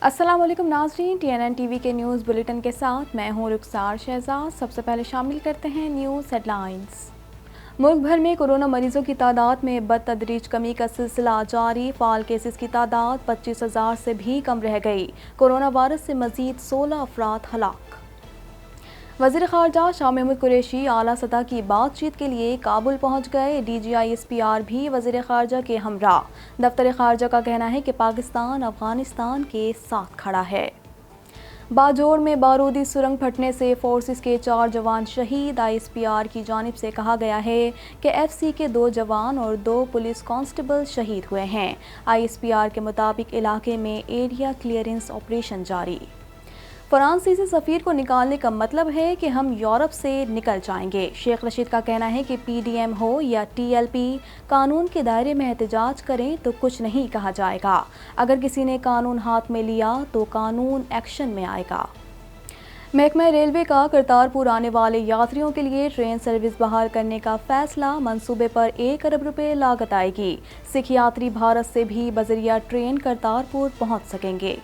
अस्सलाम वालेकुम नाज़रीन, TNN टीवी के न्यूज़ बुलेटिन के साथ मैं हूँ रुखसार शहजाद। सबसे पहले शामिल करते हैं न्यूज़ हेडलाइंस। मुल्क भर में कोरोना मरीजों की तादाद में बतदरीज कमी का सिलसिला जारी। फ़ाल केसेस की तादाद 25,000 से भी कम रह गई। कोरोना वायरस से मज़ीद 16 अफराद हलाक। वज़ीर ख़ारजा शाह महमूद कुरैशी आला सतह की बातचीत के लिए काबुल पहुँच गए। DGISPR भी वज़ीर ख़ारजा के हमराह। दफ्तर ख़ारजा का कहना है कि पाकिस्तान अफ़गानिस्तान के साथ खड़ा है। बाजोड़ में बारूदी सुरंग फटने से फोर्सेस के 4 जवान शहीद। ISPR की जानिब से कहा गया है कि FC के 2 जवान और 2 पुलिस कांस्टेबल शहीद हुए हैं। ISPR के मुताबिक इलाके में एरिया क्लियरेंस ऑपरेशन जारी। फ्रांसीसी सफ़ीर को निकालने का मतलब है कि हम यूरोप से निकल जाएंगे। शेख रशीद का कहना है कि PDM हो या TLP, कानून के दायरे में एहतजाज करें तो कुछ नहीं कहा जाएगा। अगर किसी ने कानून हाथ में लिया तो कानून एक्शन में आएगा। महकमा रेलवे का करतारपुर आने वाले यात्रियों के लिए ट्रेन सर्विस बहाल करने का फैसला। मंसूबे पर 1 अरब रुपए लागत आएगी। सिख यात्री भारत से भी बजरिया ट्रेन करतारपुर पहुँच सकेंगे।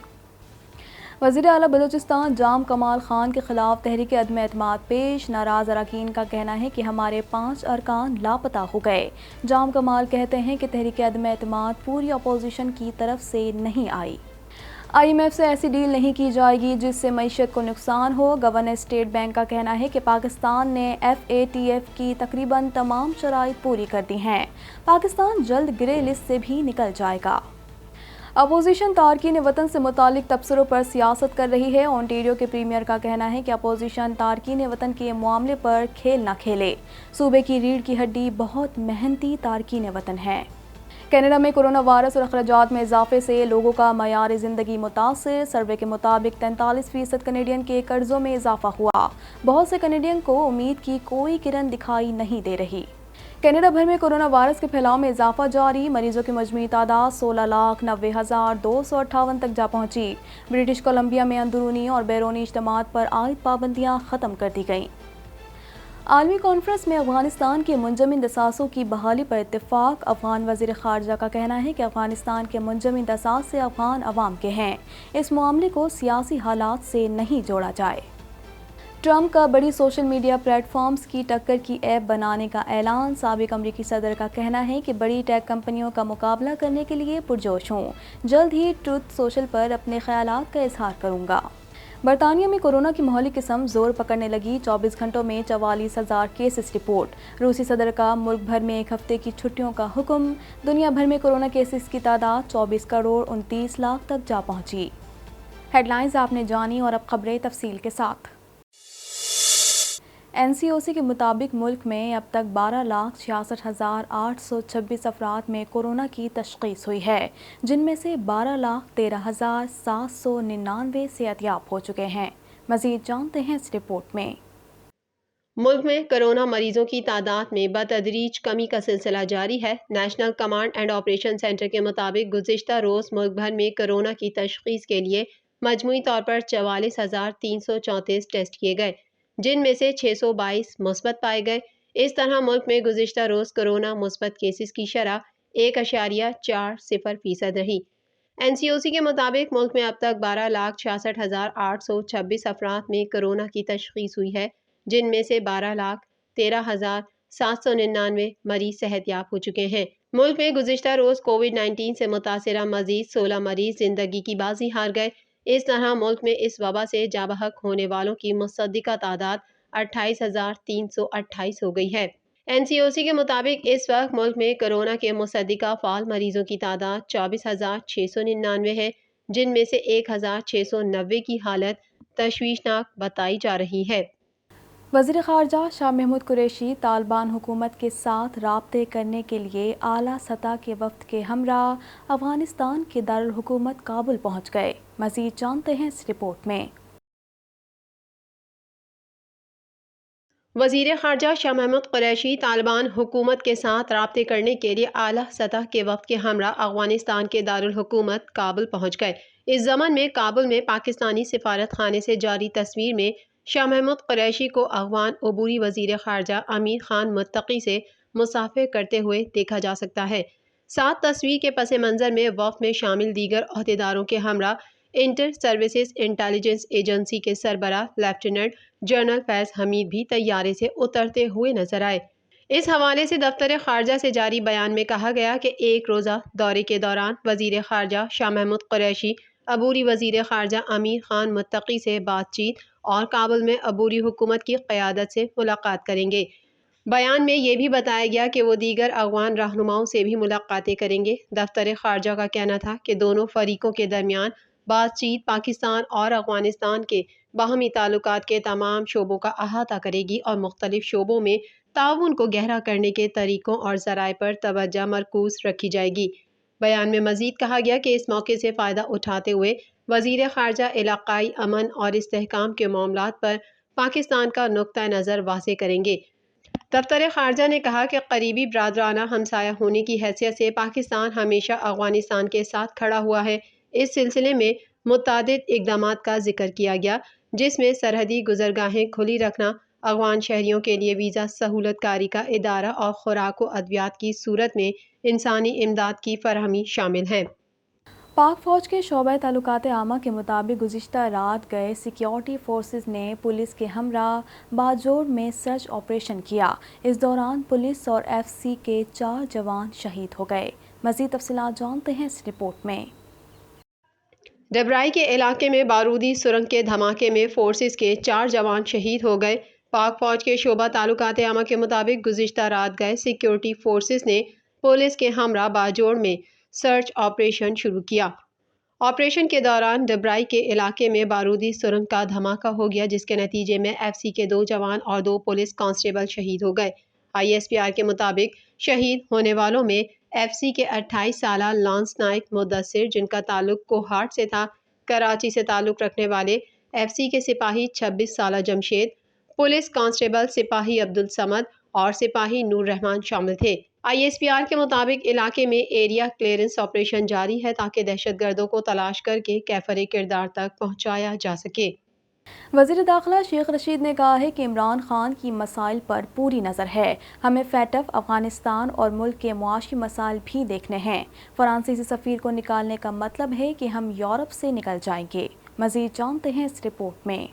वज़ीर आला बलूचिस्तान जाम कमाल खान के खिलाफ तहरीक अदम एतमाद पेश। नाराज़ अरकान का कहना है कि हमारे 5 अरकान लापता हो गए। जाम कमाल कहते हैं कि तहरीक अदम एतमाद पूरी अपोजिशन की तरफ से नहीं आई। IMF से ऐसी डील नहीं की जाएगी जिससे मईशत को नुकसान हो। गवर्नर स्टेट बैंक का कहना है कि पाकिस्तान ने FATF की तकरीबन तमाम शराइत पूरी कर दी हैं। पाकिस्तान जल्द ग्रे लिस्ट से भी निकल जाएगा। अपोजिशन तारकीन वतन से मुतालिक तबसरों पर सियासत कर रही है। ओंटारियो के प्रीमियर का कहना है कि अपोजिशन तारकीन वतन के मामले पर खेल न खेले। सूबे की रीढ़ की हड्डी बहुत मेहनती तारकीन वतन है। कनाडा में कोरोना वायरस और अखराजात में इजाफे से लोगों का मयार ज़िंदगी मुतासिर। सर्वे के मुताबिक 43% कनेडियन के कर्जों में इजाफा हुआ। बहुत से कनेडियन को उम्मीद की कोई किरण दिखाई नहीं दे रही। कनाडा भर में कोरोना वायरस के फैलाव में इजाफा जारी। मरीजों की मजमूई तादाद 16,90,258 तक जा पहुंची। ब्रिटिश कोलंबिया में अंदरूनी और बैरूनी इज्तिमात पर आयद पाबंदियां ख़त्म कर दी गईं। आलमी कॉन्फ्रेंस में अफगानिस्तान के मुंजमिन दसासों की बहाली पर इत्तेफाक। अफगान वज़ीर ख़ारजा का कहना है कि अफगानिस्तान के मुंजमिन दसास से अफगान अवाम के हैं। इस मामले को सियासी हालात से नहीं जोड़ा जाए। ट्रंप का बड़ी सोशल मीडिया प्लेटफॉर्म्स की टक्कर की ऐप बनाने का ऐलान। साबिक अमरीकी सदर का कहना है कि बड़ी टेक कंपनियों का मुकाबला करने के लिए पुरजोश हूँ। जल्द ही ट्रुथ सोशल पर अपने ख्यालात का इजहार करूँगा। बरतानिया में कोरोना की माहौली किस्म जोर पकड़ने लगी। 24 घंटों में 44,000 केसेस रिपोर्ट। रूसी सदर का मुल्क भर में 1 हफ्ते की छुट्टियों का हुक्म। दुनिया भर में कोरोना केसेस की तादाद 24 करोड़ 29 लाख तक जा पहुँची। हेडलाइंस आपने जानी और अब खबरें तफसील के साथ। NCOC के मुताबिक मुल्क में अब तक 12,66,826 अफराद में कोरोना की तशख़ीस हुई है, जिनमें से 12,13,799 सेहतयाब हो चुके हैं। मज़ीद जानते हैं इस रिपोर्ट में। मुल्क में कोरोना मरीजों की तादाद में बतदरीज कमी का सिलसिला जारी है। National command and operation centre के मुताबिक गुज़िश्ता रोज़ मुल्क भर में कोरोना की तशख़ीस के लिए मजमूई तौर पर 44,334 टेस्ट किए गए, जिनमें से 622 मुस्बत पाए गए। इस तरह मुल्क में गुज़िश्ता रोज़ कोरोना मुस्बत केसेस की शरह 1.40% रही। NCOC के मुताबिक मुल्क में अब तक 12,66,826 अफराद में कोरोना की तशख़ीस हुई है, जिनमें से 12,13,799 मरीज सेहतयाब हो चुके हैं। मुल्क में गुज़िश्ता रोज़ कोविड-19 से मुतासिरा मजीद 16 मरीज जिंदगी की बाजी हार गए। इस तरह मुल्क में इस वबा से जाबहक होने वालों की मुसद्दिका तादाद 28,328 हो गई है। NCOC के मुताबिक इस वक्त मुल्क में कोरोना के मुसद्दिका फाल मरीजों की तादाद 24,699 है, जिनमें से 1,690 की हालत तशवीशनाक बताई जा रही है। वज़ीर ख़ारजा शाह महमूद कुरैशी तालिबान हुकूमत के साथ राब्ते करने के लिए आला सतह के वफ़द के हमराह अफ़गानिस्तान के दारुल हुकूमत काबुल पहुँच गए। मज़ीद जानते हैं इस रिपोर्ट में। वज़ीर ख़ारजा शाह महमूद कुरैशी तालिबान हुकूमत के साथ राब्ते करने के लिए आला सतह के वफ़द के हमरा अफ़गानिस्तान के दारुल हुकूमत काबुल पहुँच गए। इस ज़मन में काबुल में पाकिस्तानी सिफारत खाने से जारी तस्वीर में शाह महमूद कुरैशी को अफ़गान अबूरी वज़ीर ख़ारजा अमीर खान मुत्तकी से मुसाफ़िर करते हुए देखा जा सकता है। साथ तस्वीर के पस मंज़र में वफ़द में शामिल दीगर अहदेदारों के हमरा انٹر سروسز انٹیلیجنس ایجنسی کے سربراہ لیفٹیننٹ جنرل فیض حمید بھی طیارے سے اترتے ہوئے نظر آئے۔ اس حوالے سے دفتر خارجہ سے جاری بیان میں کہا گیا کہ ایک روزہ دورے کے دوران وزیر خارجہ شاہ محمود قریشی عبوری وزیر خارجہ امیر خان متقی سے بات چیت اور کابل میں عبوری حکومت کی قیادت سے ملاقات کریں گے۔ بیان میں یہ بھی بتایا گیا کہ وہ دیگر افغان رہنماؤں سے بھی ملاقاتیں کریں گے۔ دفتر خارجہ کا کہنا تھا کہ دونوں فریقوں کے درمیان بات چیت پاکستان اور افغانستان کے باہمی تعلقات کے تمام شعبوں کا احاطہ کرے گی اور مختلف شعبوں میں تعاون کو گہرا کرنے کے طریقوں اور ذرائع پر توجہ مرکوز رکھی جائے گی۔ بیان میں مزید کہا گیا کہ اس موقع سے فائدہ اٹھاتے ہوئے وزیر خارجہ علاقائی امن اور استحکام کے معاملات پر پاکستان کا نقطہ نظر واضح کریں گے۔ دفتر خارجہ نے کہا کہ قریبی برادرانہ ہمسایہ ہونے کی حیثیت سے پاکستان ہمیشہ افغانستان کے ساتھ کھڑا ہوا ہے۔ اس سلسلے میں متعدد اقدامات کا ذکر کیا گیا، جس میں سرحدی گزرگاہیں کھلی رکھنا، افغان شہریوں کے لیے ویزا سہولت کاری کا ادارہ اور خوراک و ادویات کی صورت میں انسانی امداد کی فراہمی شامل ہیں۔ پاک فوج کے شعبہ تعلقات عامہ کے مطابق گزشتہ رات گئے سیکیورٹی فورسز نے پولیس کے ہمراہ باجوڑ میں سرچ آپریشن کیا۔ اس دوران پولیس اور ایف سی کے 4 جوان شہید ہو گئے۔ مزید تفصیلات جانتے ہیں اس رپورٹ میں۔ ڈبرائی کے علاقے میں بارودی سرنگ کے دھماکے میں فورسز کے 4 جوان شہید ہو گئے۔ پاک فوج کے شعبہ تعلقات عامہ کے مطابق گزشتہ رات گئے سیکیورٹی فورسز نے پولیس کے ہمراہ باجوڑ میں سرچ آپریشن شروع کیا۔ آپریشن کے دوران ڈبرائی کے علاقے میں بارودی سرنگ کا دھماکہ ہو گیا، جس کے نتیجے میں ایف سی کے 2 جوان اور 2 پولیس کانسٹیبل شہید ہو گئے۔ آئی ایس پی آر کے مطابق شہید ہونے والوں میں ایف سی کے 28 سالہ لانس نائک مدثر، جن کا تعلق کوہاٹ سے تھا، کراچی سے تعلق رکھنے والے ایف سی کے سپاہی 26 سالہ جمشید، پولیس کانسٹیبل سپاہی عبدالصمد اور سپاہی نور رحمان شامل تھے۔ آئی ایس پی آر کے مطابق علاقے میں ایریا کلیئرنس آپریشن جاری ہے تاکہ دہشت گردوں کو تلاش کر کے کیفر کردار تک پہنچایا جا سکے۔ وزیر داخلہ شیخ رشید نے کہا ہے کہ عمران خان کی مسائل پر پوری نظر ہے، ہمیں فیٹف افغانستان اور ملک کے معاشی مسائل بھی دیکھنے ہیں۔ فرانسیسی سفیر کو نکالنے کا مطلب ہے کہ ہم یورپ سے نکل جائیں گے۔ مزید جانتے ہیں اس رپورٹ میں۔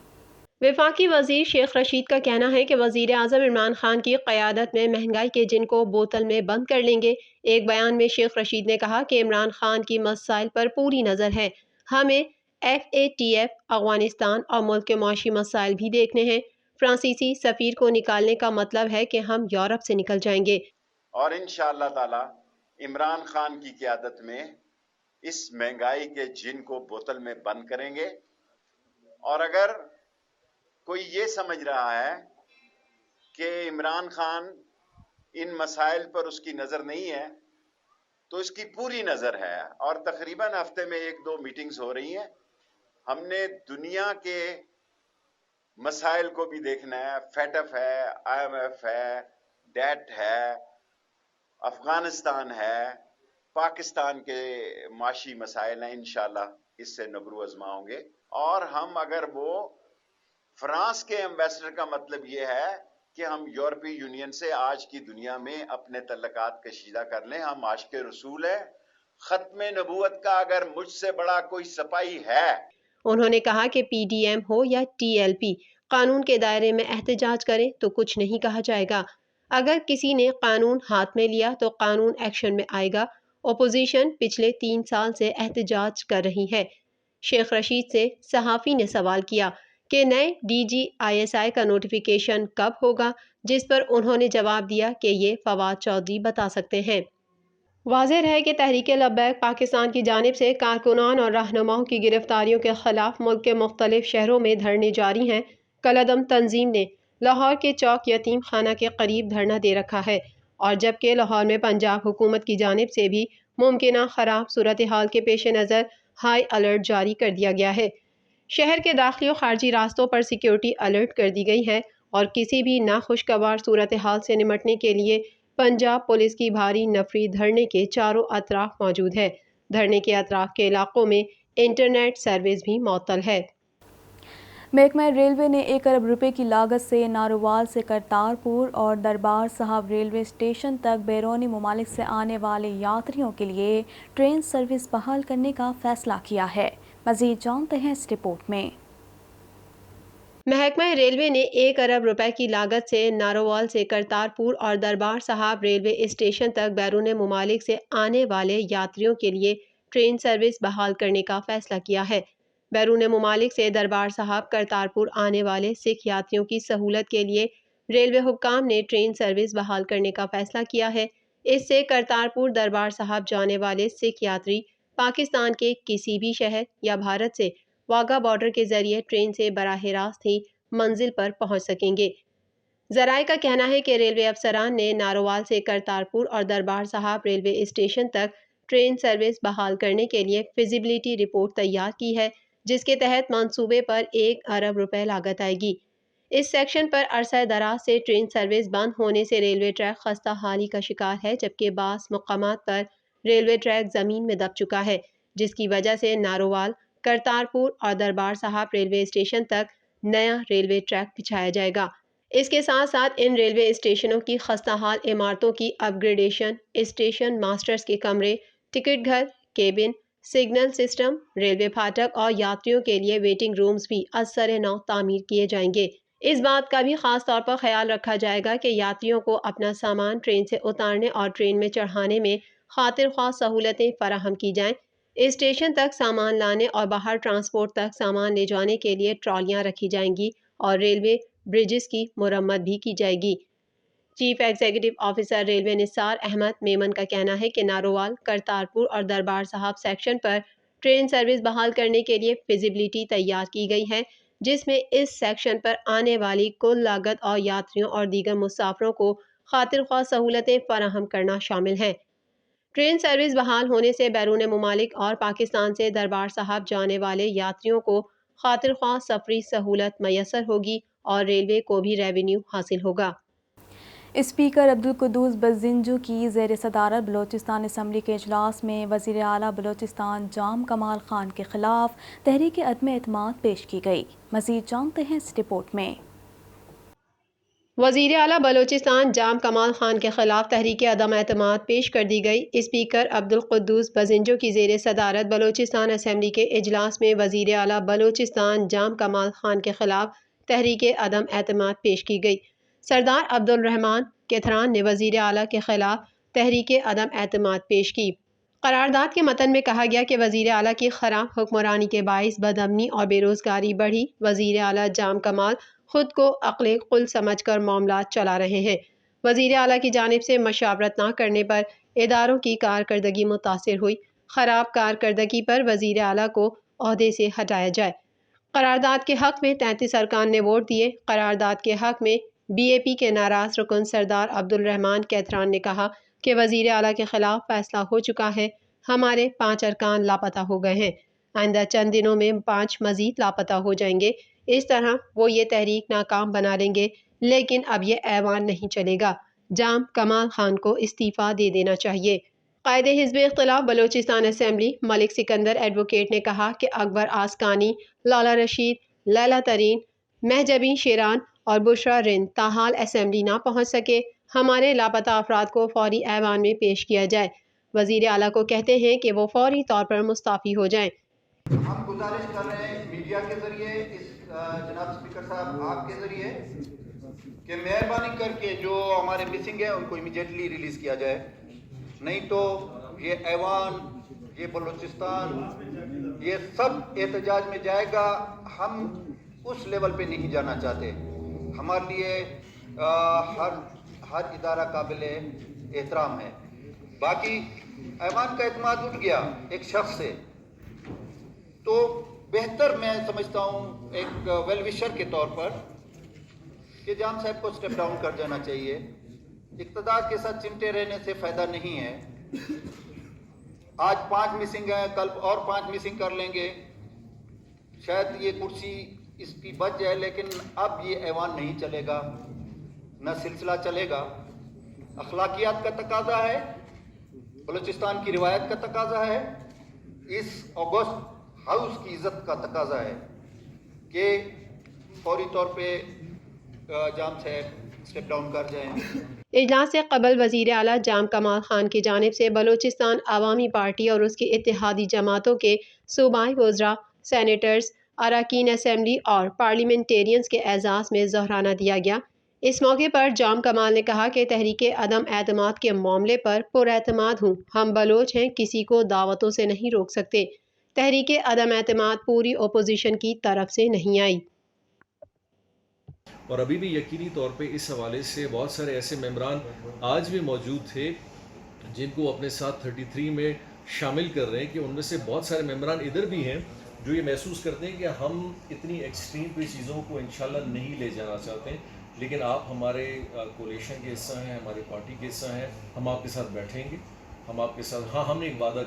وفاقی وزیر شیخ رشید کا کہنا ہے کہ وزیر اعظم عمران خان کی قیادت میں مہنگائی کے جن کو بوتل میں بند کر لیں گے۔ ایک بیان میں شیخ رشید نے کہا کہ عمران خان کی مسائل پر پوری نظر ہے، ہمیں F A T F, Afghanistan اور ملک کے معاشی مسائل بھی دیکھنے ہیں۔ فرانسیسی سفیر کو نکالنے کا مطلب ہے کہ ہم یورپ سے نکل جائیں گے، اور انشاءاللہ تعالی عمران خان کی قیادت میں اس مہنگائی کے جن کو بوتل میں بند کریں گے۔ اور اگر کوئی یہ سمجھ رہا ہے کہ عمران خان ان مسائل پر اس کی نظر نہیں ہے، تو اس کی پوری نظر ہے، اور تقریباً ہفتے میں 1-2 میٹنگز ہو رہی ہیں۔ ہم نے دنیا کے مسائل کو بھی دیکھنا ہے، فیٹف ہے، آئی ایم ایف ہے، ڈیٹ ہے، افغانستان ہے، پاکستان کے معاشی مسائل ہیں۔ انشاءاللہ اس سے نبرو ازما ہوں گے، اور ہم اگر وہ فرانس کے ایمبیسڈر کا مطلب یہ ہے کہ ہم یورپی یونین سے آج کی دنیا میں اپنے تعلقات کشیدہ کر لیں، ہم عاشق رسول ہیں۔ ختم نبوت کا اگر مجھ سے بڑا کوئی سپاہی ہے۔ انہوں نے کہا کہ پی ڈی ایم ہو یا ٹی ایل پی، قانون کے دائرے میں احتجاج کریں تو کچھ نہیں کہا جائے گا۔ اگر کسی نے قانون ہاتھ میں لیا تو قانون ایکشن میں آئے گا۔ اپوزیشن پچھلے 3 سال سے احتجاج کر رہی ہے۔ شیخ رشید سے صحافی نے سوال کیا کہ نئے D G I S I کا نوٹیفیکیشن کب ہوگا، جس پر انہوں نے جواب دیا کہ یہ فواد چودھری بتا سکتے ہیں۔ واضح رہے کہ تحریک لبیک پاکستان کی جانب سے کارکنان اور رہنماؤں کی گرفتاریوں کے خلاف ملک کے مختلف شہروں میں دھرنے جاری ہیں۔ کالعدم تنظیم نے لاہور کے چوک یتیم خانہ کے قریب دھرنا دے رکھا ہے، اور جبکہ لاہور میں پنجاب حکومت کی جانب سے بھی ممکنہ خراب صورتحال کے پیش نظر ہائی الرٹ جاری کر دیا گیا ہے۔ شہر کے داخلی و خارجی راستوں پر سیکیورٹی الرٹ کر دی گئی ہے، اور کسی بھی ناخوشگوار صورتحال سے نمٹنے کے لیے پنجاب پولیس کی بھاری نفری دھرنے کے چاروں اطراف موجود ہے۔ دھرنے کے اطراف کے علاقوں میں انٹرنیٹ سروس بھی معطل ہے۔ محکمہ ریلوے نے 1 ارب روپے کی لاگت سے نارووال سے کرتارپور اور دربار صاحب ریلوے اسٹیشن تک بیرونی ممالک سے آنے والے یاتریوں کے لیے ٹرین سروس بحال کرنے کا فیصلہ کیا ہے۔ मज़ीद जानते हैं इस रिपोर्ट में। महकमा रेलवे ने 1 अरब रुपए की लागत से नारोवाल से करतारपुर और दरबार साहब रेलवे स्टेशन तक बैरून मुमालिक से आने वाले यात्रियों के लिए ट्रेन सर्विस बहाल करने का फैसला किया है। बैरून मुमालिक से दरबार साहब करतारपुर आने वाले सिख यात्रियों की सहूलत के लिए रेलवे हुक्काम ने ट्रेन सर्विस बहाल करने का फैसला किया है। इससे करतारपुर दरबार साहब जाने वाले सिख यात्री पाकिस्तान के किसी भी शहर या भारत से वाघा बॉर्डर के जरिए ट्रेन से बराह रास्त ही मंजिल पर पहुंच सकेंगे। जराये का कहना है कि रेलवे अफसरान ने नारोवाल से करतारपुर और दरबार साहब रेलवे स्टेशन तक ट्रेन सर्विस बहाल करने के लिए फिजिबिलिटी रिपोर्ट तैयार की है, जिसके तहत मंसूबे पर 1 अरब रुपए लागत आएगी। इस सेक्शन पर अरसा दराज से ट्रेन सर्विस बंद होने से रेलवे ट्रैक खस्ता हाली का शिकार है, जबकि बास मकामात पर रेलवे ट्रैक जमीन में दब चुका है, जिसकी वजह से नारोवाल, करतारपुर और दरबार साहब रेलवे स्टेशन तक नया रेलवे ट्रैक बिछाया जाएगा। इसके साथ साथ इन रेलवे स्टेशनों की खस्ताहाल इमारतों की अपग्रेडेशन, स्टेशन मास्टर्स के कमरे, टिकट घर, केबिन, सिग्नल सिस्टम, रेलवे फाटक और यात्रियों के लिए वेटिंग रूम्स भी असर नौ तामीर किए जाएंगे। इस बात का भी खास तौर पर ख्याल रखा जाएगा कि यात्रियों को अपना सामान ट्रेन से उतारने और ट्रेन में चढ़ाने में खातिर ख्वाह सहूलतें फराहम की जाएं। स्टेशन तक सामान लाने और बाहर ट्रांसपोर्ट तक सामान ले जाने के लिए ट्रॉलियां रखी जाएंगी और रेलवे ब्रिजेस की मुरम्मत भी की जाएगी। Chief executive officer railway Nisar Ahmed Memon का कहना है कि नारोवाल, करतारपुर और दरबार साहब सेक्शन पर ट्रेन सर्विस बहाल करने के लिए फिजिबिलिटी तैयार की गई है, जिसमें इस सेक्शन पर आने वाली कुल लागत और यात्रियों और दीगर मुसाफिरों को खातिर ख्वाह सहूलतें फराहम करना शामिल है। ट्रेन सर्विस बहाल होने से बैरून मुमालिक और पाकिस्तान से दरबार साहब जाने वाले यात्रियों को खातिर ख्वाह सफरी सहूलत मैसर होगी और रेलवे को भी रेवेन्यू हासिल होगा। स्पीकर अब्दुल कुद्दूस बज़िंजो की ज़ेर सदारत बलोचिस्तान असम्बली के इजलास में वज़ीर आला बलोचिस्तान जाम कमाल खान के खिलाफ तहरीक अदम एतमाद पेश की गई। मज़ीद जानते हैं इस रिपोर्ट में। वज़ीर आला बलोचिस्तान जाम कमाल खान के खिलाफ तहरीक अदम एतमाद पेश कर दी गई। स्पीकर अब्दुल कुद्दूस बज़िंजो की ज़ेर सदारत बलोचिस्तान असम्बली के इजलास में वज़ीर आला बलोचिस्तान जाम कमाल खान के खिलाफ तहरीक अदम एतमाद पेश की गई। सरदार अब्दुल रहमान केथरान ने वज़ीर आला के खिलाफ तहरीक अदम एतमाद पेश की। करारदाद के मतन में कहा गया कि वज़ीर आला की खराब हुक्मरानी के बाइस बदअमनी और बेरोज़गारी बढ़ी। वज़ीर आला जाम कमाल खुद को अक्ल कुल समझ कर मामलात चला रहे हैं। वज़ीर आला की जानिब से मशावरत न करने पर इदारों की कारकर्दगी मुतासिर हुई। ख़राब कारकर्दगी पर वज़ीर आला को ओहदे से हटाया जाए। करारदाद के हक़ में 33 अरकान ने वोट दिए। करारदाद के हक़ में BAP के नाराज़ रुकन सरदार अब्दुल रहमान केथरान ने कहा कि वज़ीर आला के खिलाफ फैसला हो चुका है। हमारे 5 अरकान लापता हो गए हैं। आइंदा चंद दिनों में 5 मज़ीद लापता हो जाएंगे। इस तरह वो ये तहरीक नाकाम बना लेंगे, लेकिन अब ये ऐवान नहीं चलेगा। जाम कमाल खान को इस्तीफ़ा दे देना चाहिए। कायदे हिज़्ब इख्तिलाफ बलोचिस्तान असम्बली मलिक सिकंदर एडवोकेट ने कहा कि अकबर आसकानी, लाला रशीद, लैला तरीन, महजबीन शेरान और बुशरा रिंद ताहाल असम्बली ना पहुँच सके। हमारे लापता अफराद को फौरी ऐवान में पेश किया जाए। वज़ीर आला को कहते हैं कि वो फौरी तौर पर मुस्ताफ़ी हो जाएं। हम गुजारिश कर रहे हैं मीडिया के जरिए, इस जनाब स्पीकर साहब आपके जरिए, कि मेहरबानी करके जो हमारे मिसिंग है उनको इमीडिएटली रिलीज किया जाए, नहीं तो ये ऐवान, ये बलूचिस्तान, ये सब एहतजाज में जाएगा। हम उस लेवल पे नहीं जाना चाहते। हमारे लिए हर इदारा काबिल एहतराम है। बाकी ऐवान का एतमाद उठ गया एक शख्स से, तो बेहतर मैं समझता हूँ एक वेल विशर के तौर पर कि जाम साहब को स्टेप डाउन कर जाना चाहिए। इक़्तिदार के साथ चिमटे रहने से फ़ायदा नहीं है। आज 5 मिसिंग है, कल और 5 मिसिंग कर लेंगे, शायद ये कुर्सी इसकी बच जाए, लेकिन अब ये ऐवान नहीं चलेगा, न सिलसिला चलेगा। अखलाकियात का तकाजा है, बलूचिस्तान की रिवायत का तकाजा है, इस ऑगस्ट हाउस की इज़्ज़त का तकाजा है कि फौरी तौर पे जाम साहब स्टेप डाउन कर जाएं। इजलास से कबल वज़ीर आला जाम कमाल खान की जानिब से बलूचिस्तान आवामी पार्टी और उसकी इत्तेहादी जमातों के सूबाई वज़रा سینیٹرز، اراکین اسمبلی اور پارلیمنٹیرینز کے اعزاز میں ظہرانہ دیا گیا۔ اس موقع پر جام کمال نے کہا کہ تحریک عدم اعتماد کے معاملے پر پراعتماد ہوں، ہم بلوچ ہیں، کسی کو دعوتوں سے نہیں روک سکتے۔ تحریک عدم اعتماد پوری اپوزیشن کی طرف سے نہیں آئی۔ اور ابھی بھی یقینی طور پہ اس حوالے سے بہت سارے ایسے ممبران آج بھی موجود تھے جن کو اپنے ساتھ 33 میں شامل کر رہے ہیں، کہ ان میں سے بہت سارے ممبران ادھر بھی ہیں جو یہ محسوس کرتے ہیں کہ ہم اتنی ایکسٹریم پہ چیزوں کو انشاءاللہ نہیں لے جانا چاہتے ہیں، لیکن آپ ہمارے کولیشن کے حصہ ہیں، ہماری پارٹی کے حصہ ہیں، ہم آپ کے ساتھ بیٹھیں گے، ہم آپ کے ساتھ ہم نے ایک وعدہ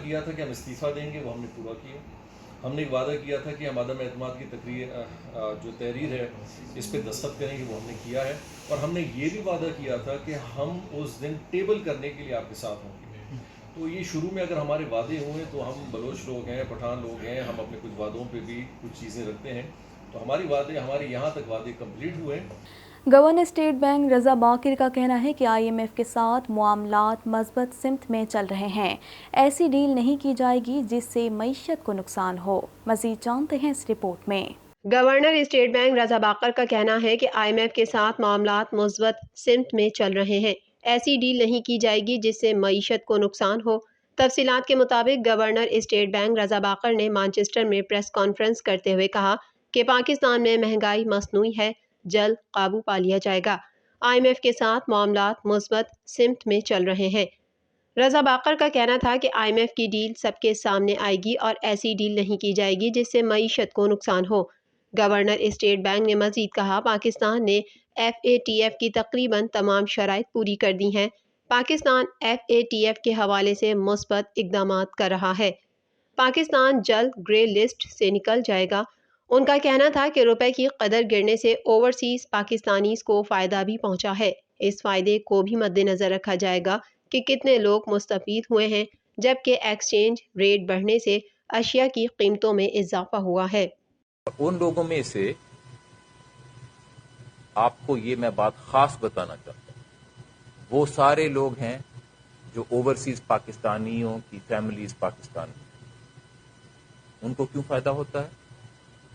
کیا تھا کہ ہم استعفیٰ دیں گے، وہ ہم نے پورا کیا۔ ہم نے ایک وعدہ کیا تھا کہ ہم عدم اعتماد کی جو تحریر ہے اس پہ دستخط کریں گے، وہ ہم نے کیا ہے، اور ہم نے یہ بھی وعدہ کیا تھا کہ ہم اس دن ٹیبل کرنے کے لیے آپ کے ساتھ ہوں گے۔ تو یہ شروع میں اگر ہمارے وعدے ہوئے تو ہم بلوچ لوگ ہیں، پٹھان لوگ ہیں، ہم اپنے کچھ وعدوں پہ بھی کچھ چیزیں رکھتے ہیں، تو ہمارے یہاں تک وعدے کمپلیٹ ہوئے۔ گورنر اسٹیٹ بینک رضا باقر کا کہنا ہے کہ IMF کے ساتھ معاملات مثبت سمت میں چل رہے ہیں، ایسی ڈیل نہیں کی جائے گی جس سے معیشت کو نقصان ہو۔ مزید جانتے ہیں اس رپورٹ میں۔ گورنر اسٹیٹ بینک رضا باقر کا کہنا ہے کہ IMF کے ساتھ معاملات مثبت سمت میں چل رہے ہیں، ایسی ڈیل نہیں کی جائے گی جس سے معیشت کو نقصان ہو۔ تفصیلات کے مطابق گورنر اسٹیٹ بینک رضا باقر نے مانچسٹر میں پریس کانفرنس کرتے ہوئے کہا کہ پاکستان میں مہنگائی مصنوعی ہے، جلد قابو پا لیا جائے گا۔ IMF کے ساتھ معاملات مثبت سمت میں چل رہے ہیں۔ رضا باقر کا کہنا تھا کہ IMF کی ڈیل سب کے سامنے آئے گی اور ایسی ڈیل نہیں کی جائے گی جس سے معیشت کو نقصان ہو۔ گورنر اسٹیٹ بینک نے مزید کہا پاکستان نے FATF کی تقریباً تمام شرائط پوری کر دی ہیں۔ پاکستان FATF کے حوالے سے مثبت اقدامات کر رہا ہے۔ پاکستان جلد گرے لسٹ سے نکل جائے گا۔ ان کا کہنا تھا کہ روپے کی قدر گرنے سے اوورسیز پاکستانیز کو فائدہ بھی پہنچا ہے، اس فائدے کو بھی مد نظر رکھا جائے گا کہ کتنے لوگ مستفید ہوئے ہیں، جبکہ ایکسچینج ریٹ بڑھنے سے اشیاء کی قیمتوں میں اضافہ ہوا ہے۔ ان لوگوں میں سے آپ کو یہ میں بات خاص بتانا چاہتا ہوں، وہ سارے لوگ ہیں جو اوورسیز پاکستانیوں کی فیملیز پاکستان میں، ان کو کیوں فائدہ ہوتا ہے؟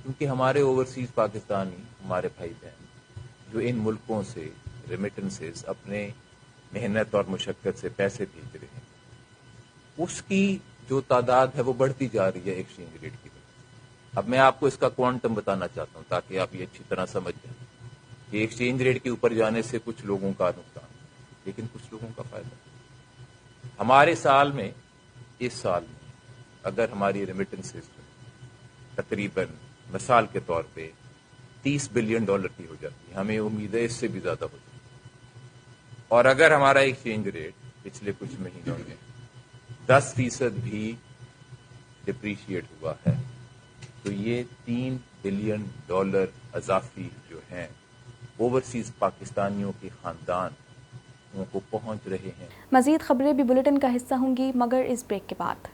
کیونکہ ہمارے اوورسیز پاکستانی ہمارے بھائی بہن جو ان ملکوں سے ریمیٹنسز اپنے محنت اور مشقت سے پیسے بھیج رہے ہیں، اس کی جو تعداد ہے وہ بڑھتی جا رہی ہے ایکسچینج ریٹ کی وجہ۔ اب میں آپ کو اس کا کوانٹم بتانا چاہتا ہوں تاکہ آپ یہ اچھی طرح سمجھ جائیں کہ ایکسچینج ریٹ کے اوپر جانے سے کچھ لوگوں کا نقصان لیکن کچھ لوگوں کا فائدہ۔ ہمارے سال میں، اس سال میں اگر ہماری ریمیٹنسز تقریباً مثال کے طور پہ $30 بلین کی ہو جاتی ہے، ہمیں امید ہے اس سے بھی زیادہ ہو جاتی ہے، اور اگر ہمارا ایکسچینج ریٹ پچھلے کچھ مہینوں میں 10% بھی ڈپریشیٹ ہوا ہے تو یہ $3 بلین اضافی جو ہیں اوورسیز پاکستانیوں کے خاندان کو پہنچ رہے ہیں۔ مزید خبریں بھی بلیٹن کا حصہ ہوں گی مگر اس بریک کے بعد۔